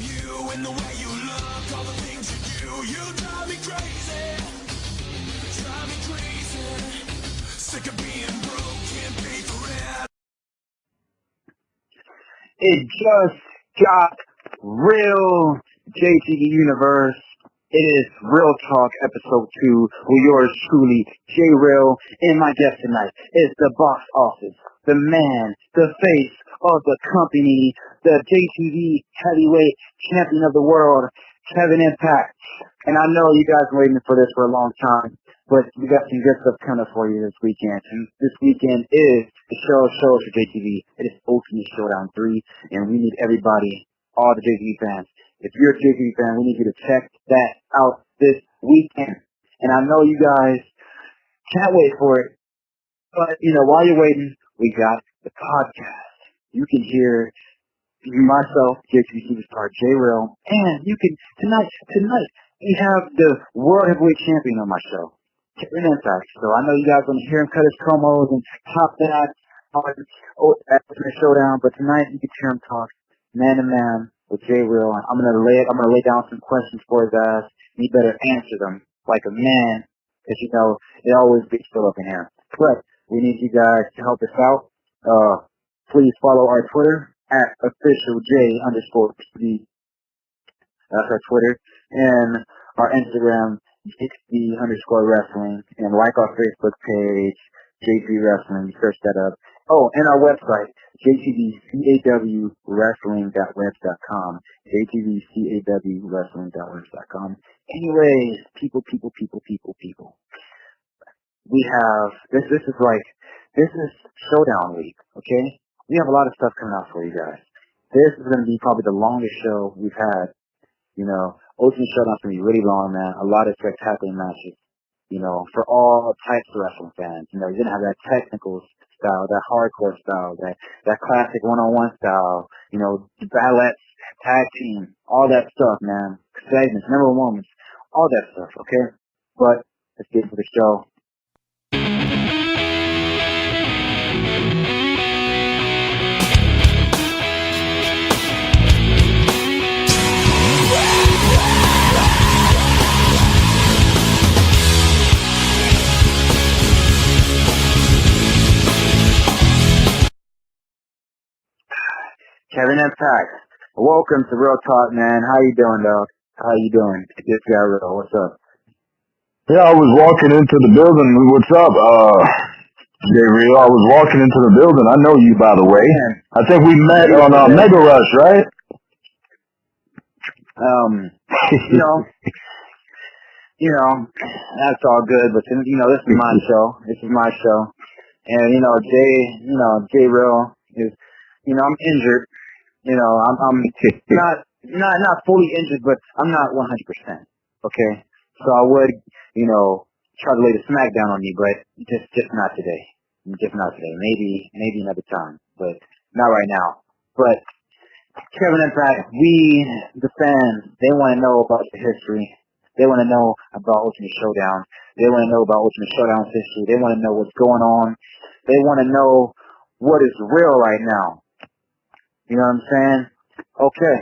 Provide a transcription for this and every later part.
you and the way you look, all the things you do, you drive me crazy. Drive me crazy. Sick of being broke, can't pay for it. It just got real, JTV Universe. It is Real Talk Episode 2 with yours truly, J Reel, and my guest tonight is the box office, the man, the face of the company, the JTV heavyweight champion of the world, Kevin Impact. And I know you guys waiting for this for a long time, but we got some good stuff coming for you this weekend. And this weekend is the show for JTV. It is Ultimate Showdown 3, and we need everybody, all the JTV fans. If you're a JTV fan, we need you to check that out this weekend. And I know you guys can't wait for it, but, while you're waiting, we got the podcast. You can hear myself, JTV Superstar J Reel, and you can, tonight, we have the World Heavyweight Champion on my show, Kevin Impact. So I know you guys want to hear him cut his promos and top that on Ultimate Showdown, but tonight you can hear him talk man to man with J Reel. I'm gonna lay down some questions for his ass. And he better answer them like a man, because it always gets filled up in here. But we need you guys to help us out. Please follow our Twitter at officialj_TV. That's our Twitter. And our Instagram, JTV_wrestling. And like our Facebook page, JTV Wrestling. You search that up. Oh, and our website, jtvcawwrestling.webs.com. jtvcawwrestling.webs.com. Anyways, people. We have, this is Showdown week, okay? We have a lot of stuff coming out for you guys. This is going to be probably the longest show we've had. Ultimate Showdown's going to be really long, man. A lot of spectacular matches, for all types of wrestling fans. You're going to have that technical style, that hardcore style, that classic one-on-one style, the ballettes, tag team, all that stuff, man. Segments, memorable moments, all that stuff, okay? But let's get into the show. Kevin Impact, welcome to Real Talk, man. How you doing, dog? How you doing? This guy, Real. What's up? Yeah, I was walking into the building. What's up, J Reel? I was walking into the building. I know you, by the way. I think we met on Mega Rush, right? That's all good. But this is my show. This is my show, and J Reel is, I'm injured. I'm not fully injured, but I'm not 100%. Okay, so I would, try to lay the smack down on you, but just not today. Just not today. Maybe another time, but not right now. But Kevin Impact, the fans, they want to know about the history. They want to know about Ultimate Showdown. They want to know about Ultimate Showdown's history. They want to know what's going on. They want to know what is real right now. You know what I'm saying? Okay.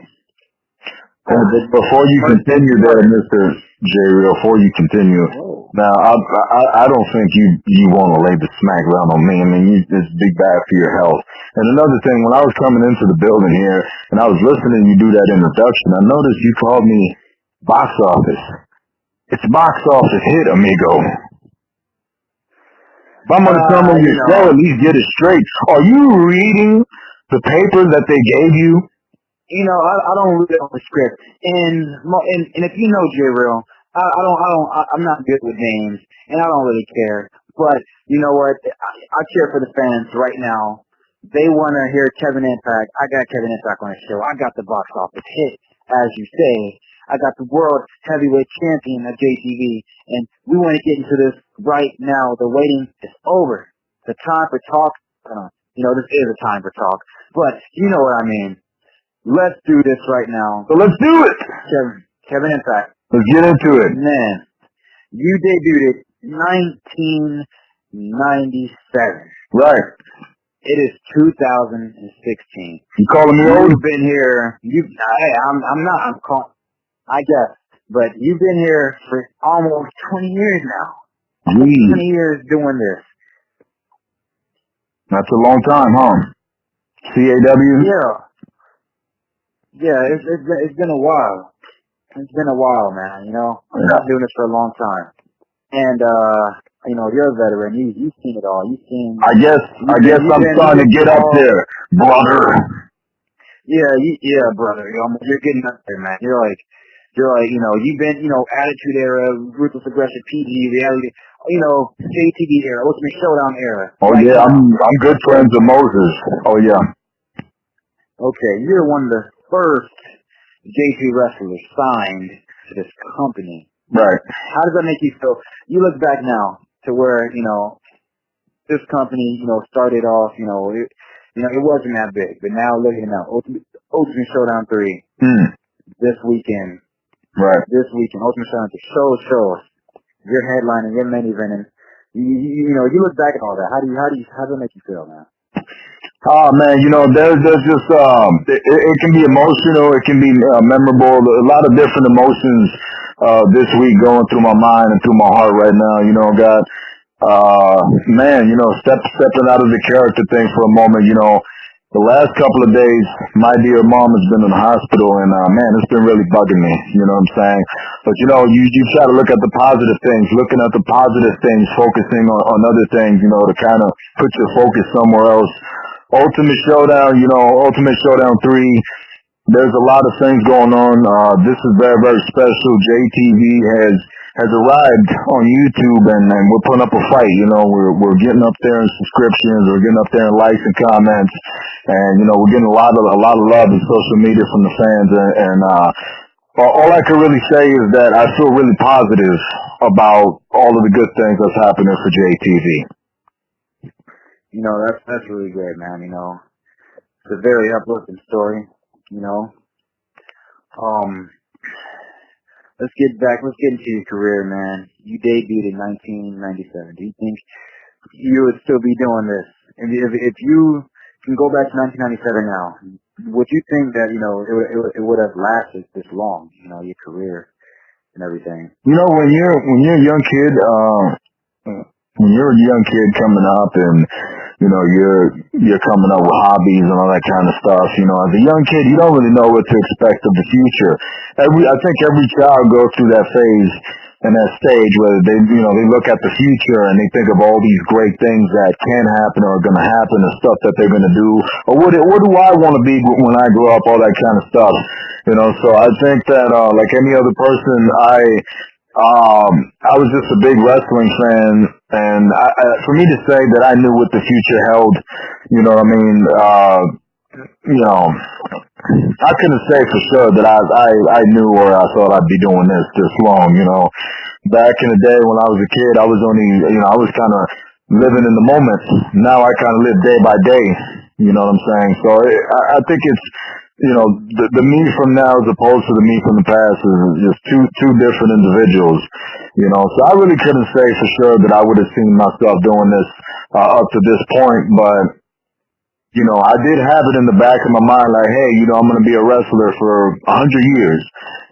Before you continue there, Mr. J Reel, before you continue, now I don't think you want to lay the smack down on me. I mean, it's big bad for your health. And another thing, when I was coming into the building here and I was listening to you do that introduction, I noticed you called me box office. It's box office hit, amigo. If I'm going to come on your show, at least get it straight. Are you reading the paper that they gave you? I don't read off the script, and if you know J Reel, I'm not good with names, and I don't really care. But you know what? I care for the fans right now. They want to hear Kevin Impact. I got Kevin Impact on the show. I got the box office hit, as you say. I got the World Heavyweight Champion of JTV, and we want to get into this right now. The waiting is over. The time for talk. This is a time for talk, but you know what I mean. Let's do this right now. So let's do it. Kevin Impact. Let's get into it. Man, you debuted it 1997. Right. It is 2016. You calling me old? You've been here. I'm not. I'm calling. I guess, but you've been here for almost 20 years now. 20 years doing this. That's a long time, huh? CAW? Yeah. It's been a while. It's been a while, man. You know, I've been doing this for a long time, and you know, you're a veteran. You've seen it all. You've seen. I guess I'm starting to get up there, brother. Yeah, brother. You're getting up there, man. You're like, you know, you've been, you know, Attitude Era, Ruthless Aggression, PG, Reality, you know, JTV Era, Ultimate Showdown Era. Oh right yeah, now. I'm good friends with Moses. Oh yeah. Okay, you're one of the first JTV wrestlers signed to this company. Right. How does that make you feel? You look back now to where, you know, this company, you know, started off, you know, it wasn't that big, but now look at it now. Ultimate Showdown 3 this weekend. Right. This weekend, Ultimate Showdown 3 shows. You're headlining, you're main eventing. You know, you look back at all that. How does it make you feel, man? Oh man, you know, there's just it can be emotional, it can be memorable. A lot of different emotions this week going through my mind and through my heart right now. You know, God, man, you know, stepping out of the character thing for a moment. You know, the last couple of days, my dear mom has been in the hospital, and man, it's been really bugging me. You know what I'm saying? But you know, you try to look at the positive things, looking at the positive things, focusing on other things. You know, to kind of put your focus somewhere else. Ultimate Showdown, you know, Ultimate Showdown 3, there's a lot of things going on. This is very, very special. JTV has arrived on YouTube, and we're putting up a fight. You know, we're getting up there in subscriptions, we're getting up there in likes and comments, and you know, we're getting a lot of love in social media from the fans. And all I can really say is that I feel really positive about all of the good things that's happening for JTV. You know, that's really great, man. You know, it's a very uplifting story. You know, let's get into your career, man. You debuted in 1997. Do you think you would still be doing this? If you can go back to 1997 now, would you think that, you know, it would have lasted this long? You know, your career and everything. You know, when you're a young kid, when you're a young kid coming up and, you know, you're coming up with hobbies and all that kind of stuff, you know, as a young kid, you don't really know what to expect of the future. I think every child goes through that phase and that stage where they look at the future and they think of all these great things that can happen or are going to happen and stuff that they're going to do. Or what do I want to be when I grow up, all that kind of stuff. You know, so I think that, like any other person, I was just a big wrestling fan, and for me to say that I knew what the future held, you know what I mean, you know, I couldn't say for sure that I knew or I thought I'd be doing this long, you know. Back in the day when I was a kid, I was only, you know, I was kind of living in the moment. Now I kind of live day by day, you know what I'm saying? So I think it's, you know, the me from now as opposed to the me from the past is just two different individuals, you know. So I really couldn't say for sure that I would have seen myself doing this up to this point, but you know, I did have it in the back of my mind, like, hey, you know, I'm going to be a wrestler for 100 years,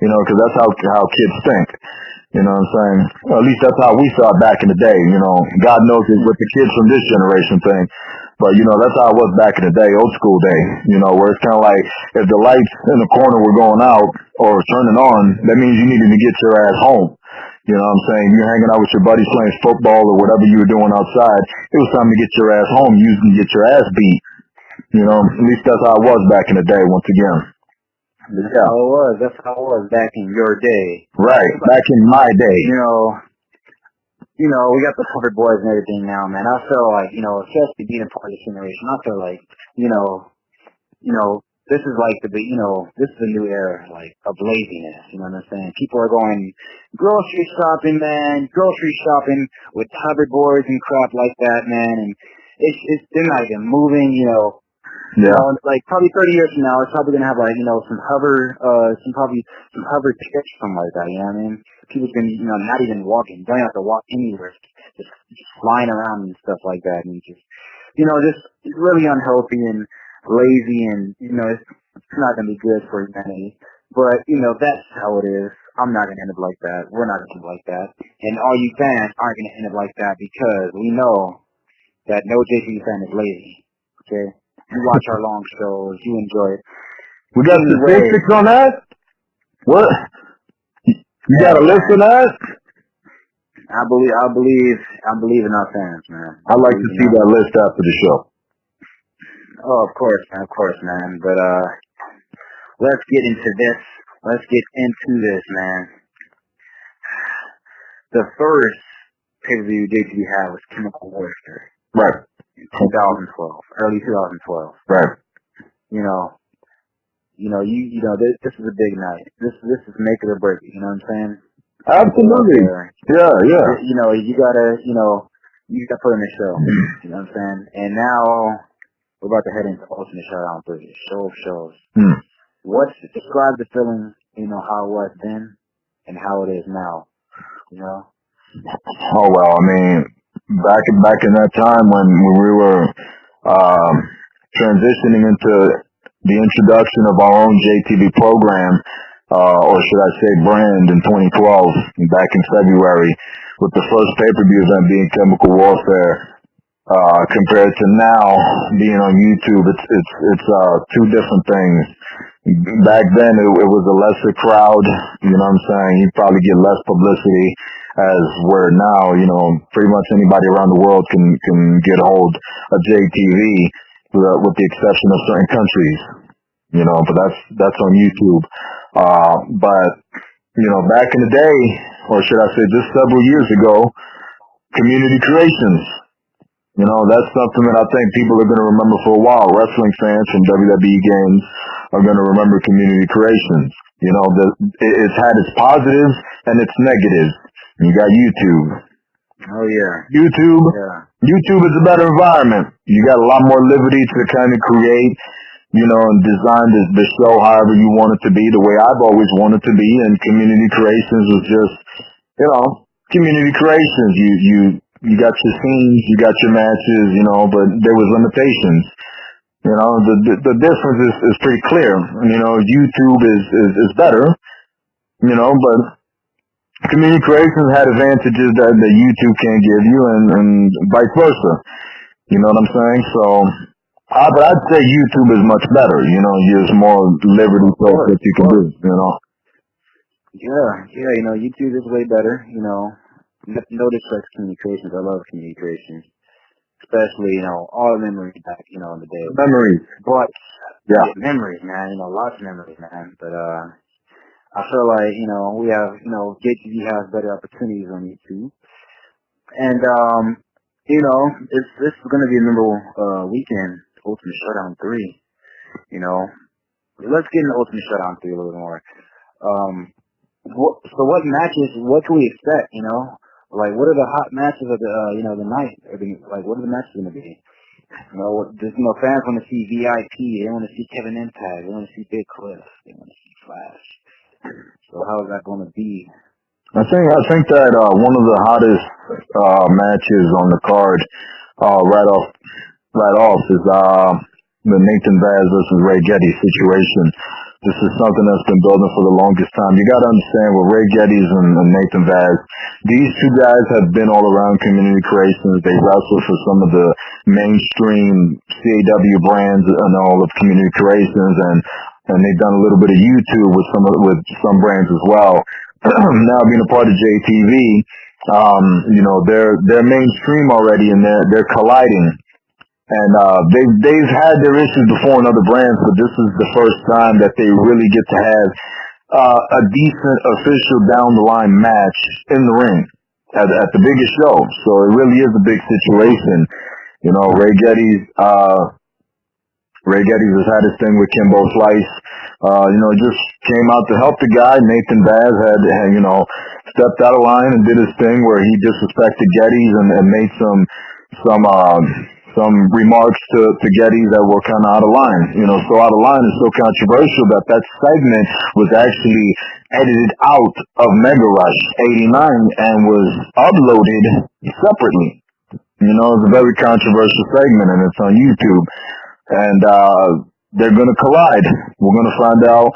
you know, because that's how kids think. You know what I'm saying? Well, at least that's how we saw it back in the day, you know. God knows what the kids from this generation think. But, you know, that's how it was back in the day, old school day, you know, where it's kind of like if the lights in the corner were going out or turning on, that means you needed to get your ass home. You know what I'm saying? You're hanging out with your buddies playing football or whatever you were doing outside. It was time to get your ass home. You can get your ass beat. You know, at least that's how it was back in the day, once again. That's how it was. That's how it was back in your day. Right, back in my day. You know, we got the puppet boys and everything now, man. I feel like, you know, especially being a part of this generation, I feel like, you know, this is like this is a new era, like, of laziness, you know what I'm saying? People are going grocery shopping, man, with hoverboards and crap like that, man, and they're not even moving, you know. Yeah. You know, like probably 30 years from now, it's probably gonna have like, you know, some hover tickets, something like that. You know what I mean? People can, you know, not even walking, don't have to walk anywhere, just flying around and stuff like that, and just just really unhealthy and lazy, and it's not gonna be good for humanity. But that's how it is. I'm not gonna end up like that. We're not gonna end up like that, and all you fans aren't gonna end up like that because we know that no JTV fan is lazy. Okay, you watch our long shows, you enjoy it. We got statistics on that. What? You got a list of that? I believe in our fans, man. I'd like to see that list after the show. Oh, of course, man. But let's get into this. Man. The first pay-per-view JTV had was Chemical Warfare. Right. In 2012, early 2012. Right. This is a big night. This is make it or break it. You know what I'm saying? Absolutely. Yeah. You gotta put in a show. You know what I'm saying? And now we're about to head into Ultimate Showdown 3. Show of shows. Describe the feeling, how it was then and how it is now. Oh well, I mean, back in that time when we were transitioning into the introduction of our own JTV program, or should I say brand, in 2012, back in February, with the first pay-per-view event being Chemical Warfare, compared to now being on YouTube, it's two different things. Back then, it was a lesser crowd. You know what I'm saying? You'd probably get less publicity, as where now, pretty much anybody around the world can get hold of JTV, with the exception of certain countries. But that's on YouTube. But back in the day, or should I say just several years ago, community creations. That's something that I think people are going to remember for a while. Wrestling fans from WWE games are going to remember community creations. It's had its positives and its negatives. You got YouTube. Oh yeah. YouTube is a better environment. You got a lot more liberty to kind of create, and design the show however you want it to be, the way I've always wanted to be. And community creations was just, community creations. You got your scenes, you got your matches, but there was limitations. The difference is pretty clear. YouTube is better, but community creations had advantages that YouTube can't give you, and vice versa. You know what I'm saying? So, but I'd say YouTube is much better. There's more liberty for what you can do. Yeah. YouTube is way better. No disrespect to community creations. I love community creations, especially all the memories back in the day. Memories, but yeah, memories, man. Lots of memories, man. But I feel like we have JTV has better opportunities on YouTube, and this is going to be a memorable weekend. Ultimate Showdown 3. Let's get into Ultimate Showdown 3 a little bit more. What matches? What can we expect? Like, what are the hot matches of the night? What are the matches going to be? Fans want to see VIP. They want to see Kevin Impact. They want to see Big Cliff. They want to see Flash. So how is that going to be? I think that one of the hottest matches on the card right off is the Nathan Vaz versus Ray Getty situation. This is something that's been building for the longest time. You got to understand with Ray Getty's and Nathan Vaz, these two guys have been all around community creations. They wrestled for some of the mainstream CAW brands and all of community creations, and they've done a little bit of YouTube with some brands as well. Now being a part of JTV, they're mainstream already, and they're colliding. And they've had their issues before in other brands, but this is the first time that they really get to have a decent official down the line match in the ring at the biggest show. So it really is a big situation. Ray Getty's has had his thing with Kimbo Slice. Just came out to help the guy. Nathan Vaz had stepped out of line and did his thing where he disrespected Getty's and made some remarks to Getty's that were kind of out of line. So out of line is so controversial that segment was actually edited out of Mega Rush 89 and was uploaded separately. You know, it's a very controversial segment, and it's on YouTube. And they're going to collide. We're going to find out,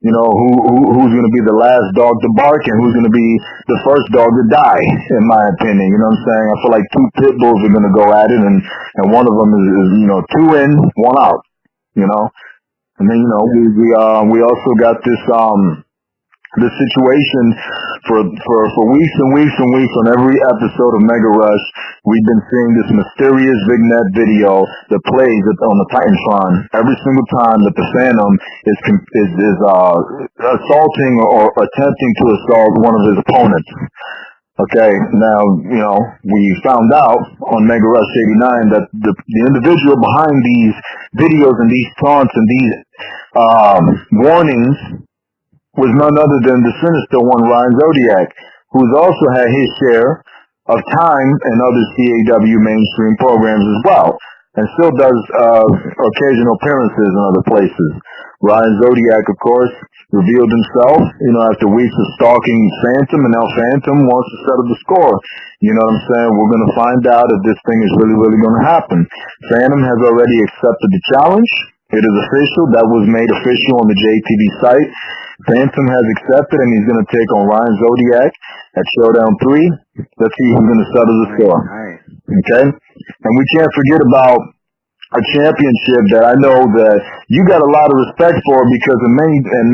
you know, who's going to be the last dog to bark and who's going to be the first dog to die, in my opinion. You know what I'm saying? I feel like two pit bulls are going to go at it, and one of them is, you know, 2 in, 1 out, you know. And then, you know, we also got this situation for weeks and weeks and weeks on every episode of Mega Rush. We've been seeing this mysterious vignette video that plays on the Titantron every single time that the Phantom is assaulting or attempting to assault one of his opponents. Okay, now, you know, we found out on Mega Rush 89 that the individual behind these videos and these taunts and these warnings was none other than the sinister one, Ryan Zodiac, who's also had his share of time in other CAW mainstream programs as well, and still does occasional appearances in other places. Ryan Zodiac, of course, revealed himself, you know, after weeks of stalking Phantom, and now Phantom wants to settle the score. You know what I'm saying? We're going to find out if this thing is really, really going to happen. Phantom has already accepted the challenge. It is official. That was made official on the JTV site. Phantom has accepted, and he's going to take on Ryan Zodiac at Showdown 3. Let's see who's going to settle the score. Okay? And we can't forget about a championship that I know that you got a lot of respect for, because in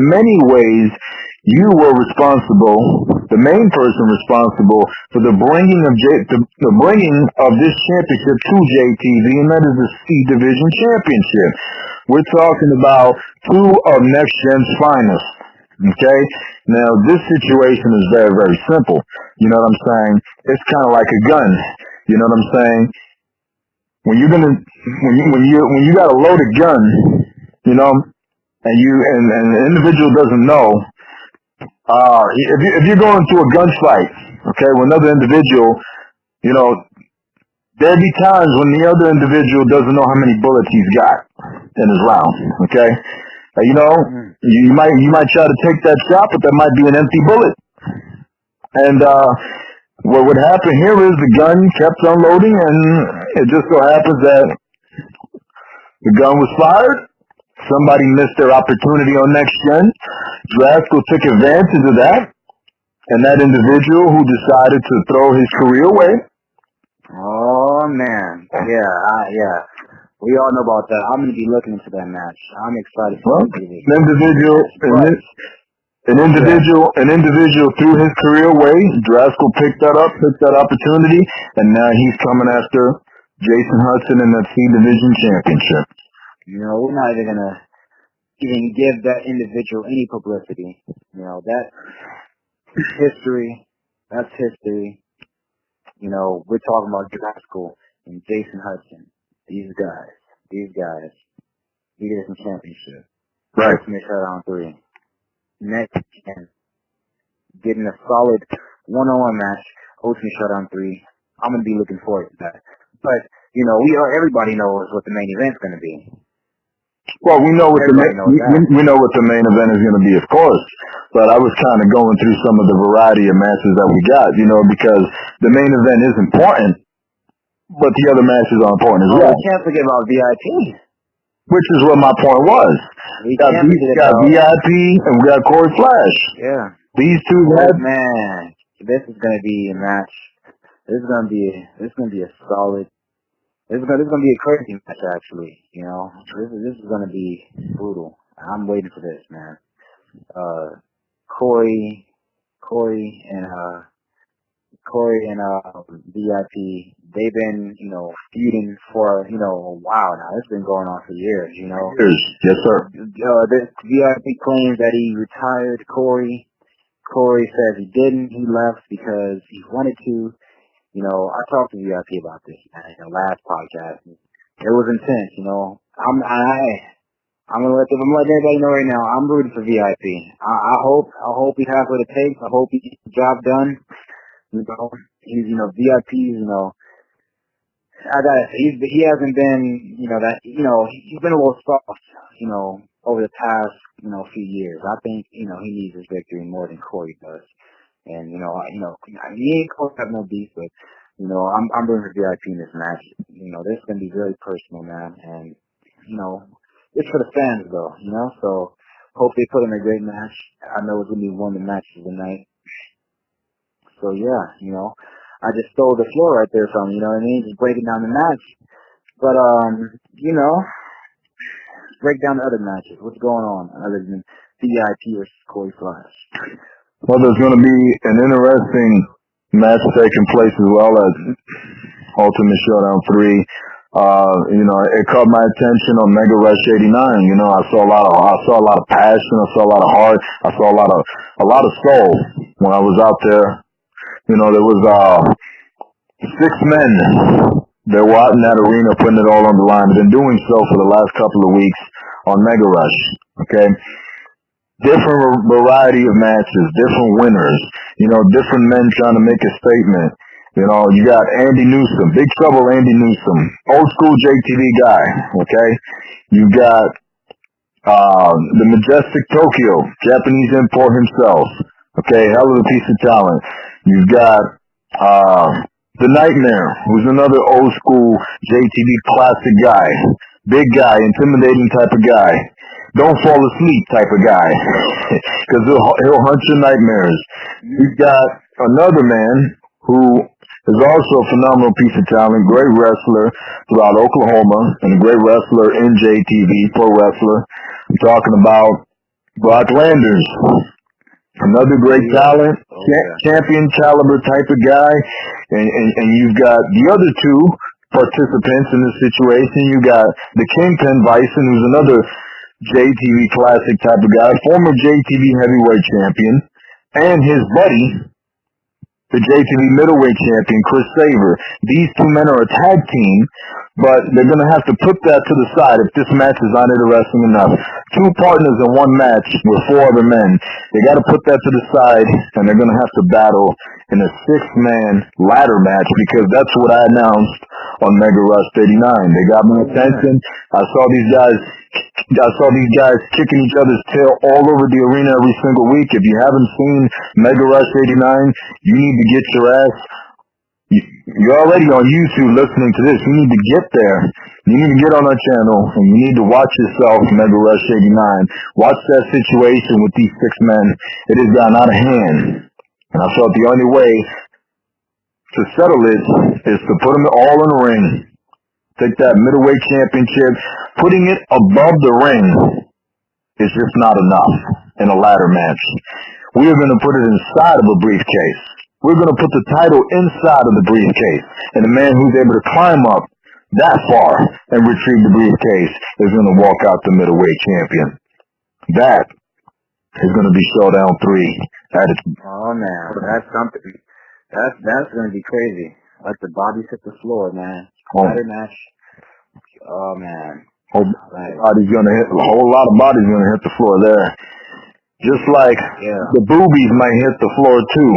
many ways you were responsible, the main person responsible for the bringing of this championship to JTV, and that is the C Division Championship. We're talking about 2 of Next Gen's finest. Okay? Now, this situation is very, very simple. You know what I'm saying? It's kind of like a gun. You know what I'm saying? When you got a loaded gun, you know, and the individual doesn't know, if you're going through a gunfight, okay, with another individual, you know, there'll be times when the other individual doesn't know how many bullets he's got in his round, okay? You know, you might try to take that shot, but that might be an empty bullet. And what would happen here is the gun kept unloading, and it just so happens that the gun was fired. Somebody missed their opportunity on Next Gen. Drasko took advantage of that, and that individual who decided to throw his career away. Oh man, yeah. We all know about that. I'm going to be looking into that match. I'm excited for it. An individual threw his career away. Drasko picked that opportunity, and now he's coming after Jason Hudson in that C Division Championship. You know, we're not even going to give that individual any publicity. You know, that's history. You know, we're talking about Drasko and Jason Hudson. These guys, he gets some championship. Right. Ultimate Showdown 3. Next, getting a solid one-on-one match, Ultimate Showdown 3. I'm going to be looking forward to that. But, you know, everybody knows what the main event's going to be. Well, we know what the main event is going to be, of course. But I was kind of going through some of the variety of matches that we got, you know, because the main event is important, but the other matches are important as well. We can't forget about VIP. Which is what my point was. We got VIP and we got Corey Flash. Yeah. These two guys. Man, this is going to be a match. This is going to be a solid. This is going to be a crazy match, actually. You know, this is going to be brutal. I'm waiting for this, man. Corey and VIP, they've been, you know, feuding for, you know, a while now. It's been going on for years, you know. Yes, sir. This VIP claims that he retired Corey. Corey says he didn't. He left because he wanted to. You know, I talked to VIP about this in the last podcast. It was intense, you know. I'm gonna let everybody know right now. I'm rooting for VIP. I hope he has what it takes. I hope he gets the job done. You know, he's, you know, VIP. You know, he hasn't been, you know, that, you know, he's been a little soft, you know, over the past, you know, few years. I think, you know, he needs his victory more than Corey does. And, me and Corey have no beef, but You know, I'm bringing the VIP in this match. You know, this is gonna be very personal, man, and you know, it's for the fans though. You know, so hope they put in a great match. I know it's gonna be one of the matches tonight. So yeah, you know, I just stole the floor right there from you know what I mean, just breaking down the match. But you know, break down the other matches. What's going on other than VIP versus Corey Flash? Well, there's going to be an interesting match taking place as well as Ultimate Showdown 3. You know, it caught my attention on Mega Rush 89. You know, I saw a lot of passion, I saw a lot of heart, I saw a lot of soul when I was out there. You know, there was 6 men that were out in that arena putting it all on the line. They've been doing so for the last couple of weeks on Mega Rush. Okay. Different variety of matches, different winners, you know, different men trying to make a statement. You know, you got Andy Newsom, Big Trouble Andy Newsom, old school JTV guy, okay? You got the Majestic Tokyo, Japanese import himself, okay, hell of a piece of talent. You've got the Nightmare, who's another old school JTV classic guy, big guy, intimidating type of guy. Don't fall asleep type of guy, because he'll hunt your nightmares. You've got another man who is also a phenomenal piece of talent, great wrestler throughout Oklahoma, and a great wrestler in JTV, pro wrestler. I'm talking about Brock Landers, another great talent, champion caliber type of guy, and you've got the other two participants in this situation. You got the Kingpin Bison, who's another JTV classic type of guy, former JTV heavyweight champion, and his buddy, the JTV middleweight champion, Chris Saver. These two men are a tag team, but they're going to have to put that to the side if this match is not interesting enough. 2 partners in one match with 4 other men. They got to put that to the side, and they're going to have to battle in a 6-man ladder match, because that's what I announced on Mega Rush 89. They got my attention. I saw these guys kicking each other's tail all over the arena every single week. If you haven't seen Mega Rush 89, you need to get your ass. You're already on YouTube listening to this. You need to get there. You need to get on our channel, and you need to watch yourself Mega Rush 89. Watch that situation with these 6 men. It has gotten out of hand. And I felt the only way to settle it is to put them all in the ring. Take that middleweight championship. Putting it above the ring is just not enough in a ladder match. We are going to put it inside of a briefcase. We're going to put the title inside of the briefcase. And the man who's able to climb up that far and retrieve the briefcase is going to walk out the middleweight champion. That is going to be Showdown 3. Oh man, that's something. That's going to be crazy. Let the bodies hit the floor, man. Ladder match. Oh man. A whole lot of bodies going to hit the floor there. Just like the boobies might hit the floor too.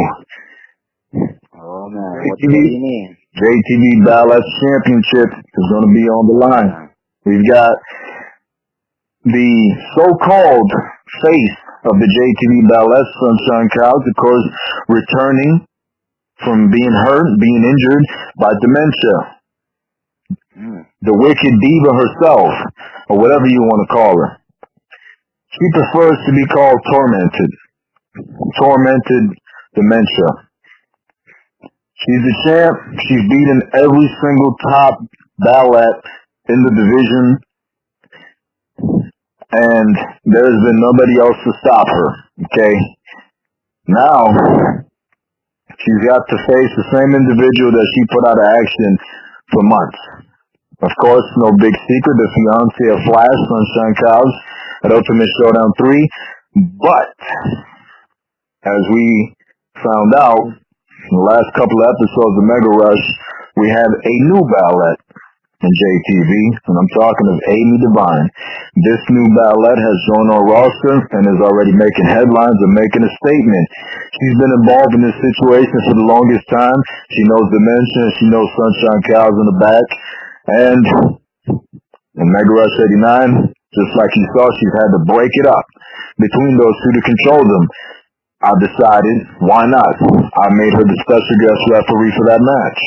Oh man, what do you mean? JTV Ballet Championship is going to be on the line. We've got the so-called face of the JTV Ballet, Sunshine Cows, of course, returning from being hurt, being injured by dementia. The wicked diva herself, or whatever you want to call her. She prefers to be called tormented. Tormented dementia. She's the champ. She's beaten every single top ballet in the division. And there's been nobody else to stop her. Okay? Now, she's got to face the same individual that she put out of action for months. Of course, no big secret, the fiancé of Flash, Sunshine Cows, at Ultimate Showdown 3. But, as we found out in the last couple of episodes of Mega Rush, we have a new ballet in JTV, and I'm talking of Amy Divine. This new ballet has joined our roster and is already making headlines and making a statement. She's been involved in this situation for the longest time. She knows Dimension, she knows Sunshine Cows in the back. And in Mega Rush 89, just like you saw, she's had to break it up between those two to control them. I decided, why not? I made her the special guest referee for that match.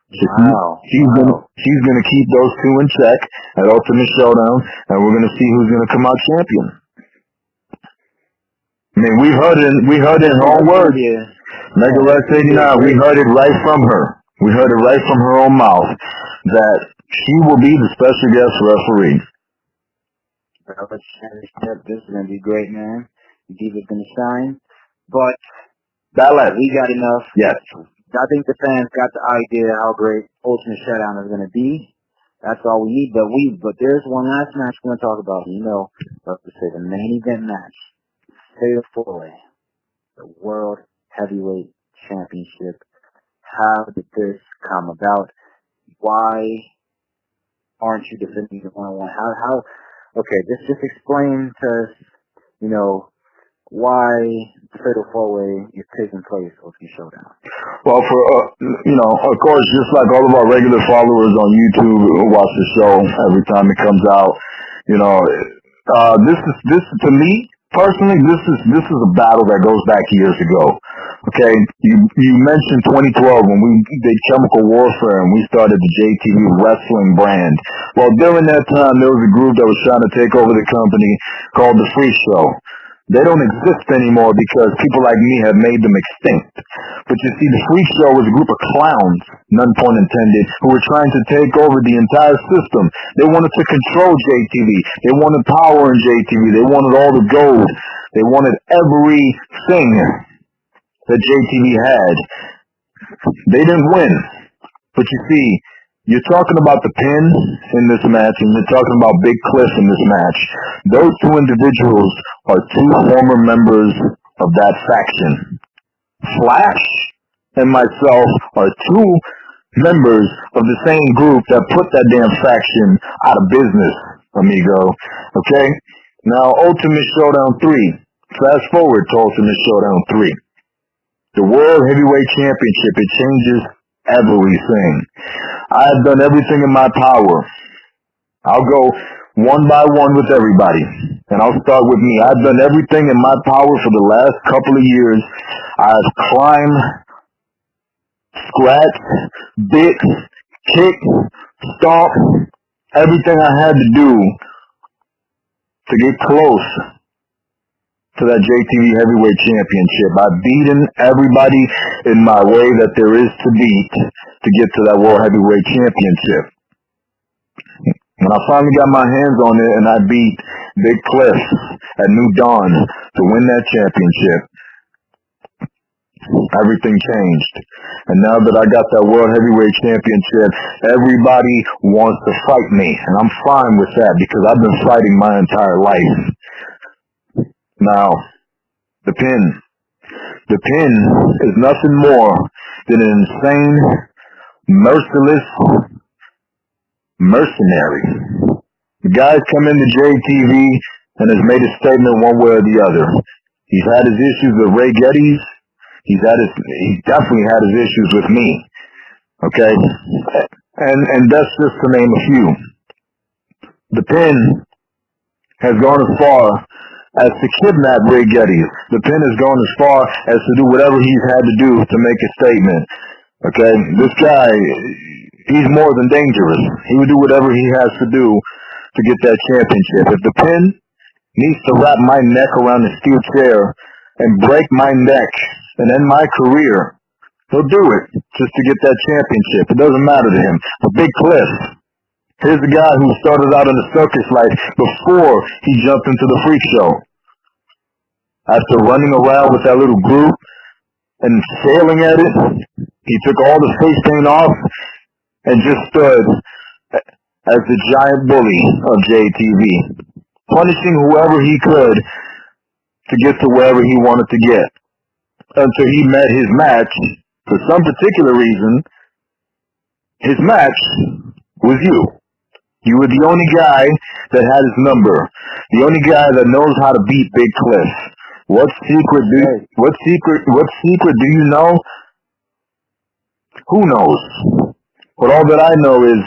Wow. She's gonna keep those two in check at Ultimate Showdown, and we're gonna see who's gonna come out champion. I mean, we heard it in her own words. Mega Lex 89, we heard it right from her. We heard it right from her own mouth that she will be the special guest referee. This is gonna be great, man. The Diva's gonna shine, but we got enough. Yes. I think the fans got the idea how great Ultimate Showdown is gonna be. That's all we need. But there's one last match we're gonna talk about. Let's say the main event match, Fatal 4-Way, the World Heavyweight Championship. How did this come about? Why aren't you defending the 1-on-1? How? Okay, just explain to us, why the Fatal 4-Way is taking place with the Showdown. Well, of course, just like all of our regular followers on YouTube who watch the show every time it comes out, this to me personally, this is a battle that goes back years ago. Okay, you mentioned 2012 when we did Chemical Warfare and we started the JTV Wrestling brand. Well, during that time, there was a group that was trying to take over the company called The Freak Show. They don't exist anymore because people like me have made them extinct. But you see, The Freak Show was a group of clowns, none pun intended, who were trying to take over the entire system. They wanted to control JTV. They wanted power in JTV. They wanted all the gold. They wanted everything that JTV had. They didn't win. But you see, you're talking about the pin in this match, and you're talking about Big Cliff in this match. Those two individuals are two former members of that faction. Flash and myself are two members of the same group that put that damn faction out of business, amigo. Okay? Now, Ultimate Showdown 3. Fast forward to Ultimate Showdown 3. The World Heavyweight Championship, it changes everything. I have done everything in my power. I'll go one by one with everybody, and I'll start with me. I've done everything in my power for the last couple of years. I've climbed, scratched, bit, kicked, stomped, everything I had to do to get close to that JTV Heavyweight Championship. I've beaten everybody in my way that there is to beat to get to that World Heavyweight Championship. When I finally got my hands on it and I beat Big Cliff at New Dawn to win that championship, everything changed. And now that I got that World Heavyweight Championship, everybody wants to fight me. And I'm fine with that because I've been fighting my entire life. Now, the pin. The pin is nothing more than an insane, merciless mercenary. The guy's come into JTV and has made a statement one way or the other. He's had his issues with Ray Geddes. He definitely had his issues with me. Okay? And that's just to name a few. The pin has gone as far as to kidnap Ray Geddes. The pin has gone as far as to do whatever he's had to do to make a statement. Okay? This guy, he's more than dangerous. He would do whatever he has to do to get that championship. If the pin needs to wrap my neck around a steel chair and break my neck and end my career, he'll do it just to get that championship. It doesn't matter to him. But Big Cliff, here's the guy who started out in the circus life before he jumped into the freak show. After running around with that little group and failing at it, he took all the face paint off and just stood as the giant bully of JTV, punishing whoever he could to get to wherever he wanted to get. Until he met his match, for some particular reason, his match was you. You were the only guy that had his number. The only guy that knows how to beat Big Cliff. What secret do you know? Who knows? But all that I know is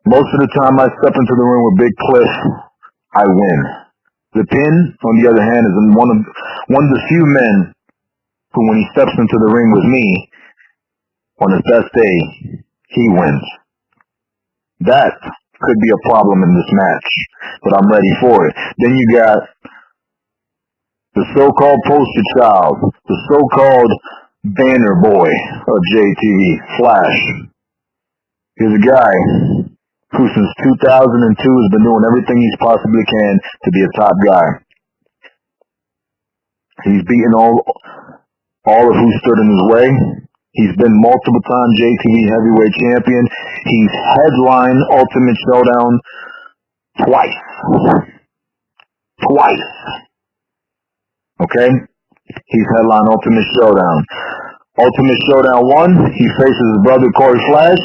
most of the time I step into the ring with Big Cliff, I win. The pin, on the other hand, is one of the few men who, when he steps into the ring with me, on his best day, he wins. That could be a problem in this match, but I'm ready for it. Then you got the so-called poster child, the so-called banner boy of JTV, Flash. He's a guy who since 2002 has been doing everything he's possibly can to be a top guy. He's beaten all of who stood in his way. He's been multiple-time JTV heavyweight champion. He's headlined Ultimate Showdown twice. Okay? He's headlined Ultimate Showdown. Ultimate Showdown 1, he faces his brother Corey Flash.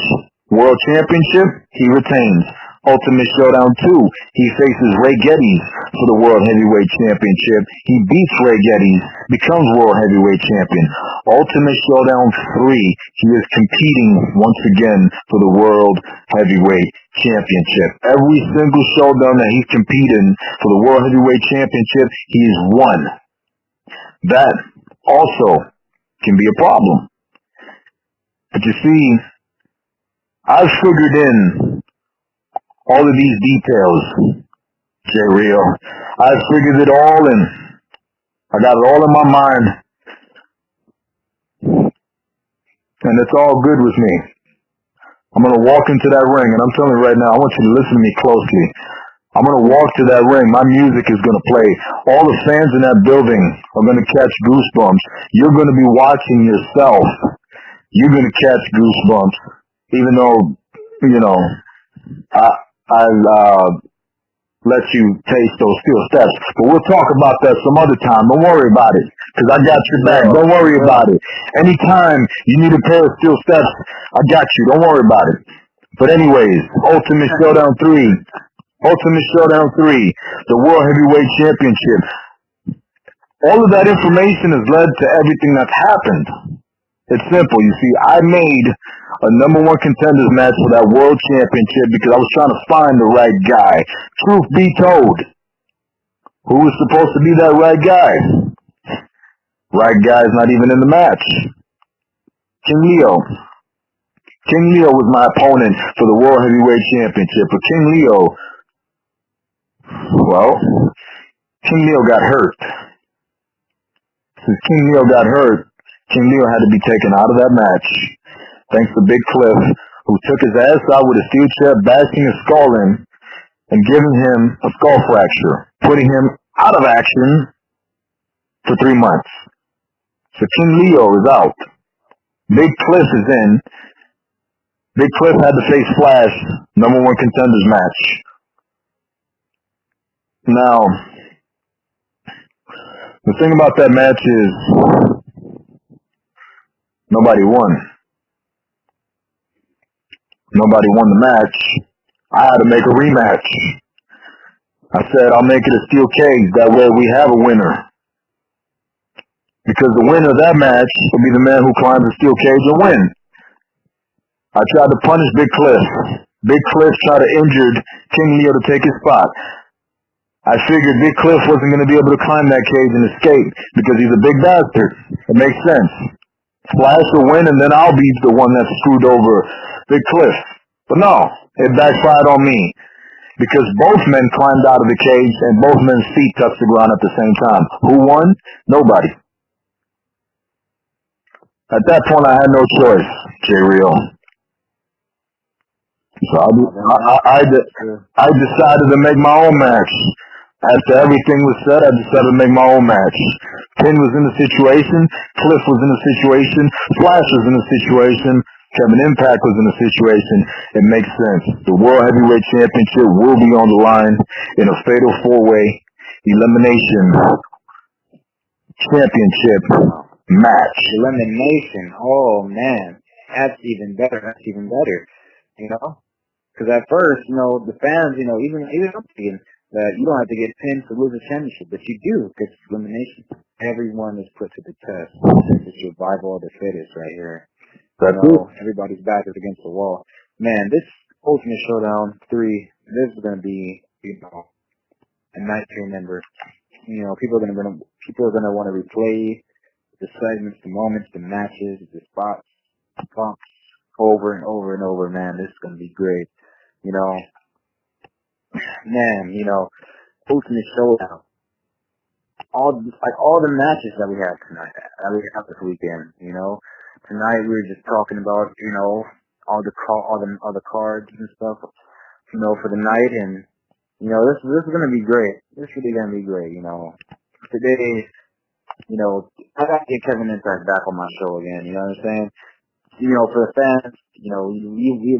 World Championship, he retains. Ultimate Showdown 2, he faces Ray Geddes for the World Heavyweight Championship. He beats Ray Geddes, becomes World Heavyweight Champion. Ultimate Showdown 3, he is competing once again for the World Heavyweight Championship. Every single showdown that he's competing for the World Heavyweight Championship, he's won. That also can be a problem. But you see, I've figured in all of these details, J-Reel. I've figured it all in. I got it all in my mind. And it's all good with me. I'm going to walk into that ring, and I'm telling you right now, I want you to listen to me closely. I'm going to walk to that ring. My music is going to play. All the fans in that building are going to catch goosebumps. You're going to be watching yourself. You're going to catch goosebumps. Even though, I'll let you taste those steel steps. But we'll talk about that some other time. Don't worry about it, because I got your back. Don't worry about it. Anytime you need a pair of steel steps, I got you. Don't worry about it. But anyways, Ultimate Showdown 3. Ultimate Showdown 3. The World Heavyweight Championship. All of that information has led to everything that's happened. It's simple. You see, I made a number one contenders match for that world championship because I was trying to find the right guy. Truth be told, who was supposed to be that right guy? Right guy is not even in the match. King Leo. King Leo was my opponent for the World Heavyweight Championship. But King Leo got hurt. Since King Leo got hurt, King Leo had to be taken out of that match. Thanks to Big Cliff, who took his ass out with a steel chair, bashing his skull in, and giving him a skull fracture, putting him out of action for 3 months. So King Leo is out. Big Cliff is in. Big Cliff had to face Flash, number one contenders match. Now, the thing about that match is nobody won. Nobody won the match. I had to make a rematch. I said, I'll make it a steel cage. That way we have a winner. Because the winner of that match will be the man who climbs the steel cage and win. I tried to punish Big Cliff. Big Cliff tried to injure King Leo to take his spot. I figured Big Cliff wasn't going to be able to climb that cage and escape because he's a big bastard. It makes sense. Flash will win, and then I'll be the one that screwed over Big Cliff. But no, it backfired on me because both men climbed out of the cage and both men's feet touched the ground at the same time. Who won? Nobody. At that point, I had no choice, J-Reel. So I decided to make my own match. After everything was said, I decided to make my own match. Pin was in the situation, Cliff was in the situation, Flash was in the situation, Kevin Impact was in the situation. It makes sense. The World Heavyweight Championship will be on the line in a fatal four-way elimination championship match. Elimination. Oh, man. That's even better. Because at first, the fans, even I'm thinking that you don't have to get pinned to lose a championship, but you do, because it's elimination. Everyone is put to the test. It's survival of the fittest right here. Everybody's back is against the wall. Man, this Ultimate Showdown 3, this is going to be, a night to remember. People are going to want to replay the segments, the moments, the matches, the spots. bumps over and over and over, man. This is gonna be great. You know, man. Ultimate Showdown. All the matches that we had tonight, that we have this weekend. Tonight we were just talking about all the cards and stuff. For the night, and this is gonna be great. This is really gonna be great. Today, I gotta get Kevin Impact back on my show again. You know what I'm saying? For the fans, we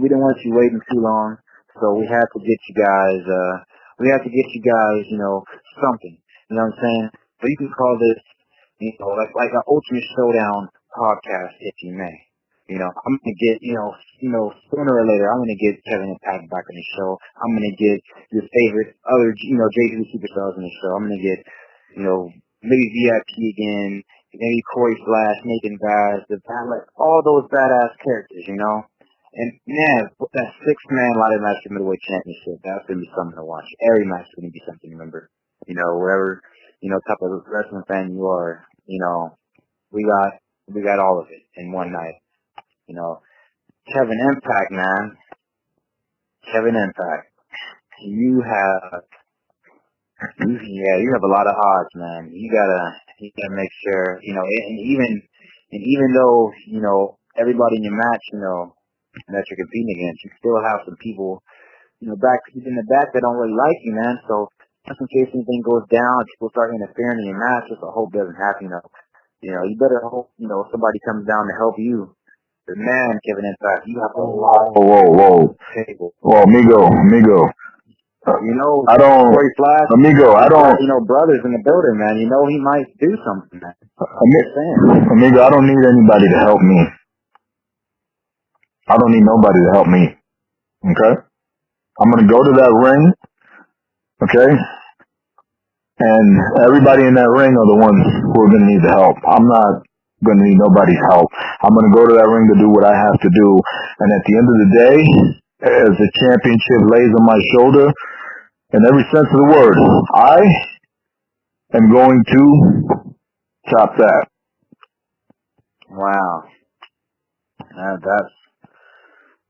didn't want you waiting too long, so we had to get you guys. Something. You know what I'm saying? So you can call this, like an Ultimate Showdown podcast, if you may. I'm gonna get, sooner or later, I'm gonna get Kevin Impact back on the show. I'm gonna get your favorite other, Jtv superstars on the show. I'm gonna get, maybe VIP again, maybe Corey Flash, Nathan Vaz, all those badass characters, And man, that 6-man ladder match for middleweight championship, that's gonna be something to watch. Every match is gonna be something to remember. Whatever, type of wrestling fan you are, we got all of it in one night. Kevin Impact, man. Kevin Impact. You have a lot of odds, man. You gotta make sure, and even though, everybody in your match, that you're competing against, you still have some people, back in the back that don't really like you, man. So just in case anything goes down, people start interfering in your match, just I hope doesn't happen, you better hope, somebody comes down to help you. But man, Kevin Impact, you have a lot Whoa. table. Well, amigo. I don't, Corey Flash, amigo, I don't, brothers in the building, man. He might do something, man. Amigo, I don't need anybody to help me. I don't need nobody to help me. Okay? I'm gonna go to that ring, okay? And everybody in that ring are the ones who are gonna need the help. I'm not gonna need nobody's help. I'm gonna go to that ring to do what I have to do. And at the end of the day, as the championship lays on my shoulder, in every sense of the word, I am going to top that. Wow.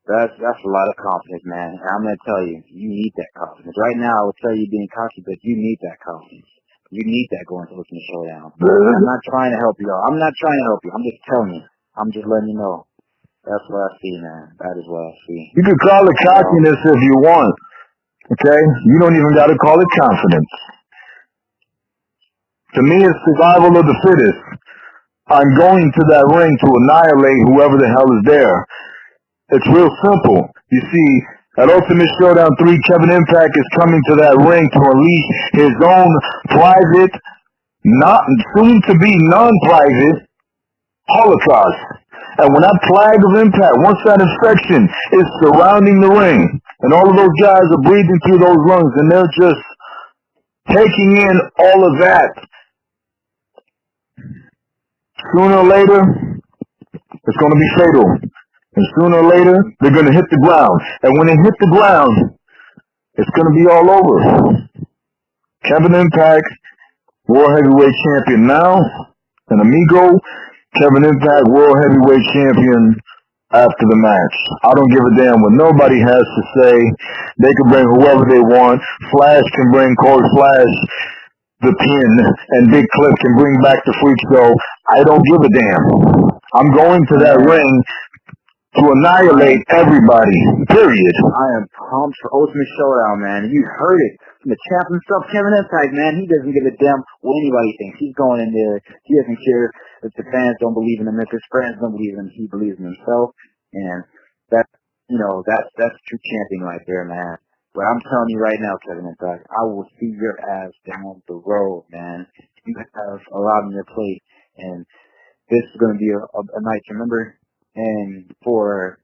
That's a lot of confidence, man. And I'm gonna tell you, you need that confidence. Right now, I would tell you being cocky, but you need that confidence. You need that going to Ultimate Showdown. I'm not trying to help you out. I'm not trying to help you. I'm just telling you. I'm just letting you know. That's what I see, man. That is what I see. You could call it cockiness if you want. Okay? You don't even got to call it confidence. To me, it's survival of the fittest. I'm going to that ring to annihilate whoever the hell is there. It's real simple. You see, at Ultimate Showdown 3, Kevin Impact is coming to that ring to unleash his own private, soon-to-be non-private holocaust. And when that flag of impact, once that infection is surrounding the ring, and all of those guys are breathing through those lungs, and they're just taking in all of that, sooner or later, it's going to be fatal. And sooner or later, they're going to hit the ground. And when they hit the ground, it's going to be all over. Kevin Impact, World Heavyweight Champion now, and amigo, Kevin Impact, World Heavyweight Champion after the match. I don't give a damn what nobody has to say. They can bring whoever they want. Flash can bring Corey Flash, the pin, and Big Cliff can bring back the Freak Show. I don't give a damn. I'm going to that ring to annihilate everybody, period. I am pumped for Ultimate Showdown, man. You heard it from the champ himself, Kevin Impact, man. He doesn't give a damn what anybody thinks. He's going in there. He doesn't care if the fans don't believe in him, if his friends don't believe in him. He believes in himself, and that's true champion right there, man. But I'm telling you right now, Kevin Impact, I will see your ass down the road, man. You have a lot on your plate, and this is going to be a night to remember. And for,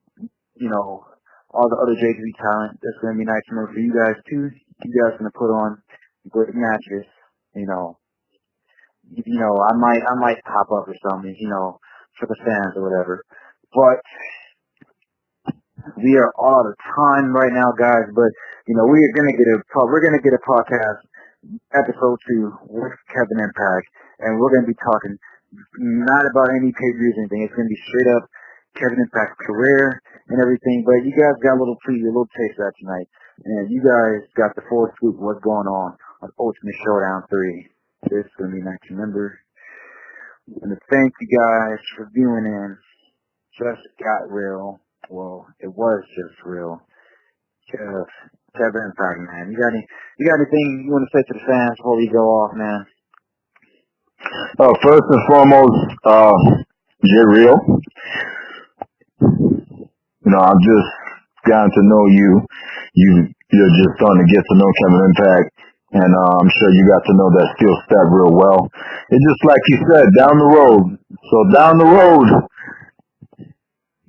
all the other JTV talent, that's going to be nice to remember for you guys, too. You guys are going to put on great matches, I might pop up or something, for the fans or whatever. But we are all out of time right now, guys. But we're gonna get a podcast episode 2 with Kevin Impact, and we're gonna be talking not about any pay-per-views or anything. It's gonna be straight up Kevin Impact's career and everything, but you guys got a little preview, a little taste of that tonight. And you guys got the full scoop of what's going on Ultimate Showdown 3. This is going to be nice to remember. I want to thank you guys for viewing in. Just got real. Well, it was just real. Kevin Impact, man. You got anything you want to say to the fans before we go off, man? First and foremost, J Reel. I've just gotten to know you. You're just starting to get to know Kevin Impact, and I'm sure you got to know that steel step real well. It's just like you said, down the road. So down the road,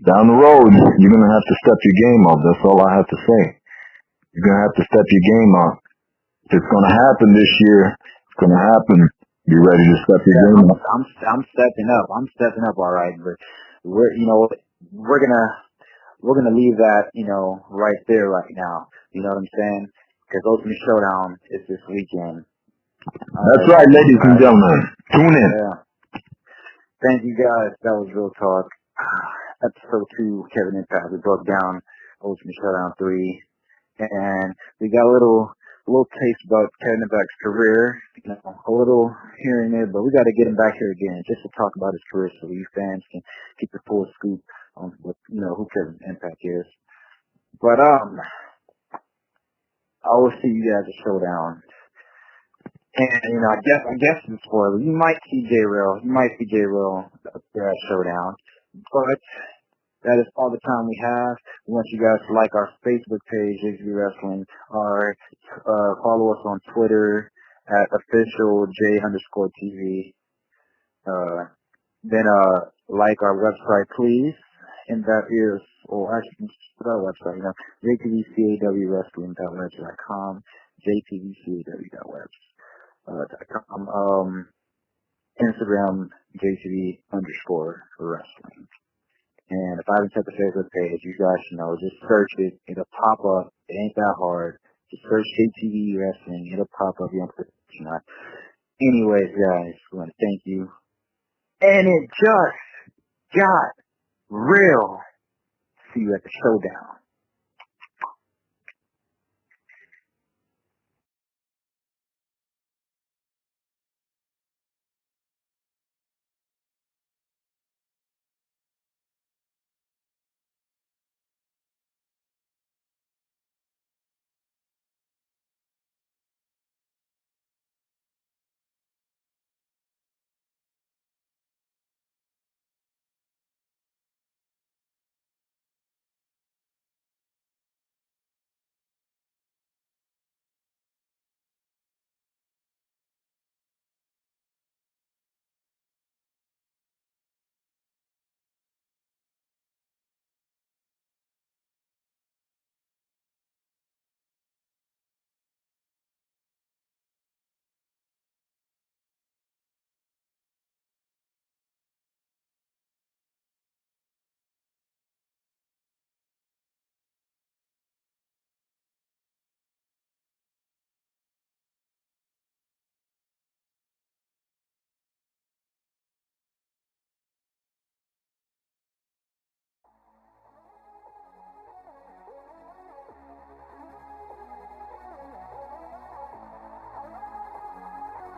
you're gonna have to step your game up. That's all I have to say. You're gonna have to step your game up. If it's gonna happen this year, it's gonna happen. Be ready to step your game up. I'm stepping up. I'm stepping up, all right. But we're gonna leave that, right there right now. You know what I'm saying? Because Ultimate Showdown is this weekend. That's right, ladies and gentlemen. Tune in. Yeah. Thank you guys. That was Real Talk. Episode 2, Kevin Impact. We broke down Ultimate Showdown 3. And we got a little taste about Kevin Impact's career. A little here and there, but we got to get him back here again just to talk about his career so you fans can keep the full scoop on what, who Kevin Impact is. But I will see you guys at Showdown. And I guess in spoiler, you might see J Reel up there at Showdown. But that is all the time we have. We want you guys to like our Facebook page, Jtv Wrestling, or follow us on Twitter at official J_TV. Then like our website, please. And that is, actually, our website, jtvcawwrestling.website.com, jtvcawwrestling.com, Instagram, jtv_wrestling. And if I haven't set the Facebook page, you guys should know, just search it. It'll pop up. It ain't that hard. Just search JTV Wrestling. It'll pop up. You don't have to not. Anyways, guys, we want to thank you. And it just got real. See you at the Showdown.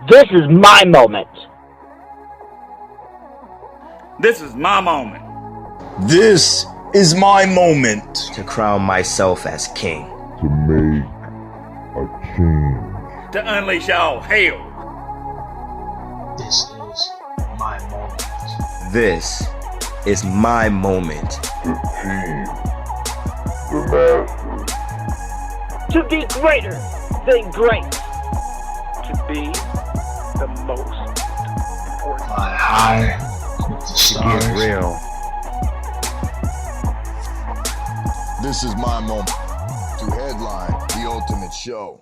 This is my moment. This is my moment. This is my moment to crown myself as king. To make a change. To unleash all hell. This is my moment. This is my moment. The team. The masses. To be greater than great. To be the most important. Fly high with the stars. Get real. This is my moment to headline the ultimate show.